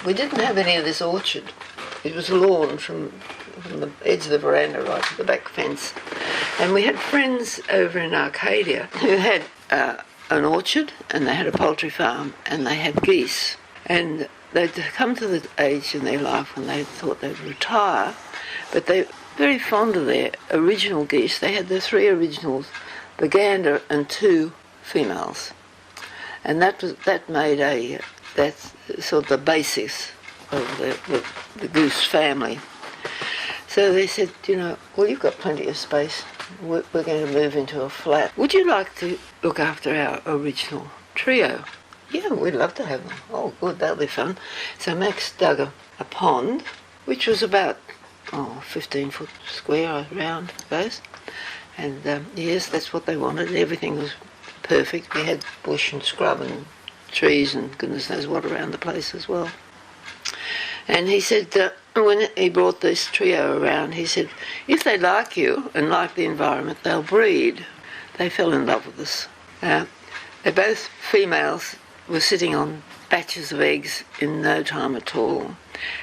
We didn't have any of this orchard. It was a lawn from the edge of the veranda right to the back fence. And we had friends over in Arcadia who had an orchard, and they had a poultry farm, and they had geese. And they'd come to the age in their life when they thought they'd retire, but they were very fond of their original geese. They had the 3 originals, the gander and 2 females. And that made that's sort of the basis of the goose family. So they said, well, you've got plenty of space. We're going to move into a flat. Would you like to look after our original trio? Yeah, we'd love to have them. Oh, good, that'll be fun. So Max dug a pond, which was about 15 foot square around, I suppose. And yes, that's what they wanted. Everything was perfect. We had bush and scrub and trees and goodness knows what around the place as well. And he said, when he brought this trio around, he said, if they like you and like the environment, they'll breed. They fell in love with us. They're both females, were sitting on batches of eggs in no time at all.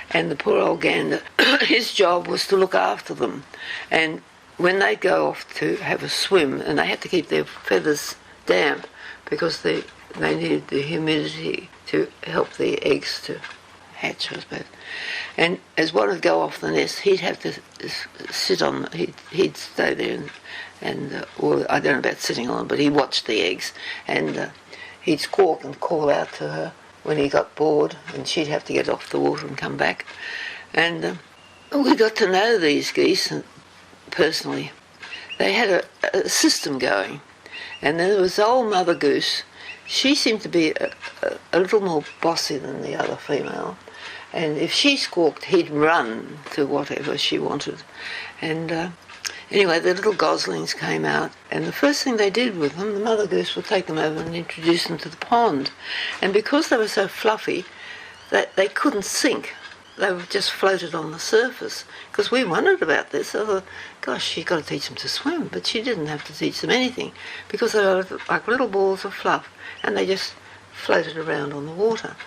And the poor old gander, his job was to look after them. And when they'd go off to have a swim, and they had to keep their feathers damp because they needed the humidity to help the eggs to hatch, I suppose. And as one would go off the nest, he'd have to sit on, he'd stay there and well, I don't know about sitting on them, but he watched the eggs, and he'd squawk and call out to her when he got bored, and she'd have to get off the water and come back. And we got to know these geese personally. They had a system going, and then there was the old mother goose. She seemed to be a little more bossy than the other female, and if she squawked, he'd run to whatever she wanted. And anyway, the little goslings came out, and the first thing they did with them, the mother goose would take them over and introduce them to the pond. And because they were so fluffy, they couldn't sink. They were just floated on the surface. Because we wondered about this. I thought, gosh, she's got to teach them to swim. But she didn't have to teach them anything, because they were like little balls of fluff, and they just floated around on the water.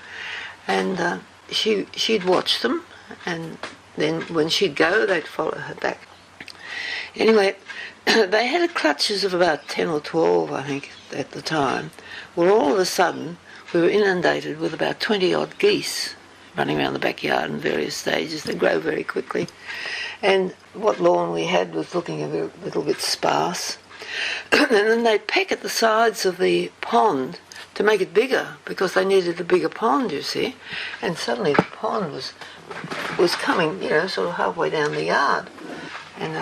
And she'd watch them, and then when she'd go, they'd follow her back. Anyway, they had clutches of about 10 or 12, I think, at the time. Well, all of a sudden, we were inundated with about 20-odd geese running around the backyard in various stages. They grow very quickly. And what lawn we had was looking a little bit sparse. And then they'd peck at the sides of the pond to make it bigger, because they needed a bigger pond, you see. And suddenly the pond was coming, sort of halfway down the yard. And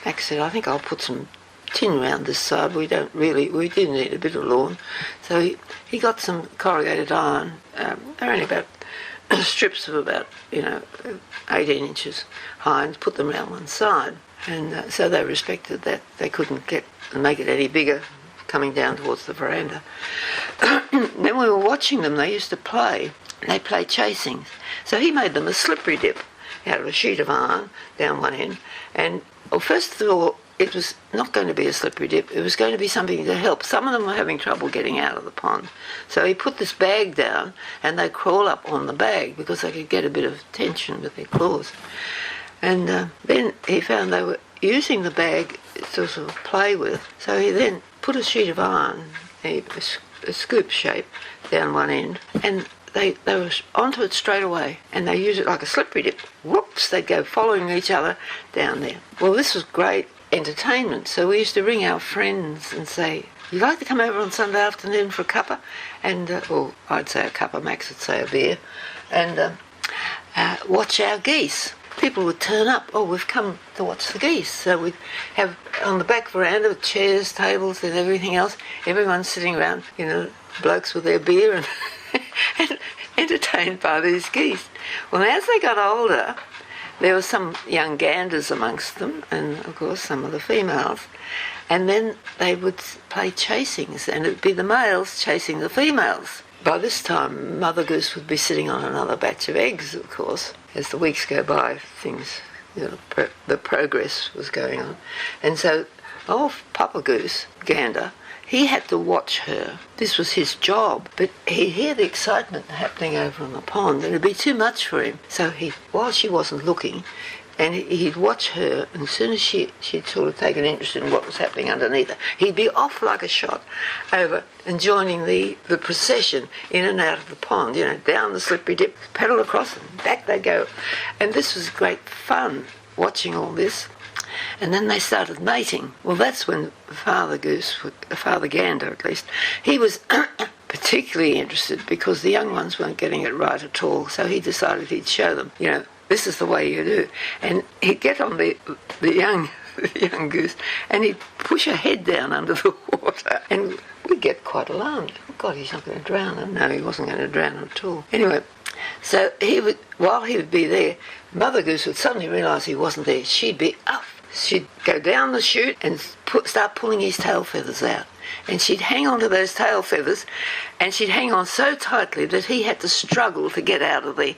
Max said, I think I'll put some tin round this side. We do need a bit of lawn. So he got some corrugated iron. They're only about strips of about, 18 inches high, and put them around one side. And so they respected that. They couldn't make it any bigger coming down towards the veranda. Then we were watching them. They used to play. They played chasing. So he made them a slippery dip out of a sheet of iron down one end. And first of all, it was not going to be a slippery dip. It was going to be something to help. Some of them were having trouble getting out of the pond. So he put this bag down, and they crawl up on the bag because they could get a bit of tension with their claws. And then he found they were using the bag to sort of play with. So he then put a sheet of iron, a scoop shape, down one end, and they were onto it straight away, and they used it like a slippery dip. Whoops, they'd go following each other down there. Well, this was great entertainment, so we used to ring our friends and say, you'd like to come over on Sunday afternoon for a cuppa? And, or I'd say a cuppa, Max would say a beer, and watch our geese. People would turn up, we've come to watch the geese. So we'd have on the back veranda with chairs, tables and everything else, everyone sitting around, blokes with their beer and and entertained by these geese. Well, as they got older, there were some young ganders amongst them, and of course some of the females, and then they would play chasings, and it would be the males chasing the females. By this time, Mother Goose would be sitting on another batch of eggs, of course. As the weeks go by, things, the progress was going on. And so old Papa Goose, gander, he had to watch her. This was his job. But he'd hear the excitement happening over on the pond, and it'd be too much for him. So while she wasn't looking, and he'd watch her, and as soon as she'd sort of take an interest in what was happening underneath her, he'd be off like a shot over and joining the procession in and out of the pond, down the slippery dip, paddle across, and back they go. And this was great fun, watching all this. And then they started mating. Well, that's when Father Gander at least, he was particularly interested because the young ones weren't getting it right at all. So he decided he'd show them, this is the way you do. And he'd get on the young goose and he'd push her head down under the water. And we'd get quite alarmed. Oh, God, he's not going to drown her. No, he wasn't going to drown her at all. Anyway, so while he would be there, Mother Goose would suddenly realise he wasn't there. She'd be up. She'd go down the chute and start pulling his tail feathers out. And she'd hang on to those tail feathers, and she'd hang on so tightly that he had to struggle to get out of the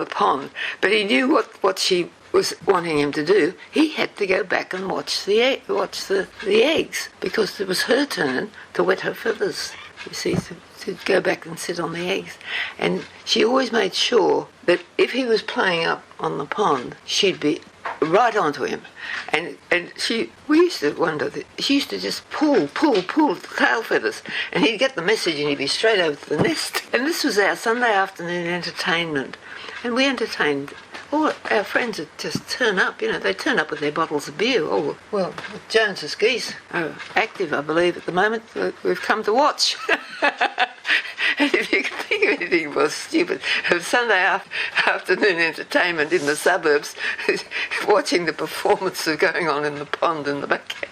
pond. But he knew what she was wanting him to do. He had to go back and watch the eggs, because it was her turn to wet her feathers, you see, to go back and sit on the eggs. And she always made sure that if he was playing up on the pond, she'd be right onto him. And we used to wonder, she used to just pull tail feathers, and he'd get the message and he'd be straight over to the nest. And this was our Sunday afternoon entertainment. And we entertained all our friends would just turn up, they'd turn up with their bottles of beer. Oh, well, Jones's geese are active, I believe, at the moment. We've come to watch. And if you can think of anything more stupid, of Sunday afternoon entertainment in the suburbs, watching the performance going on in the pond in the back.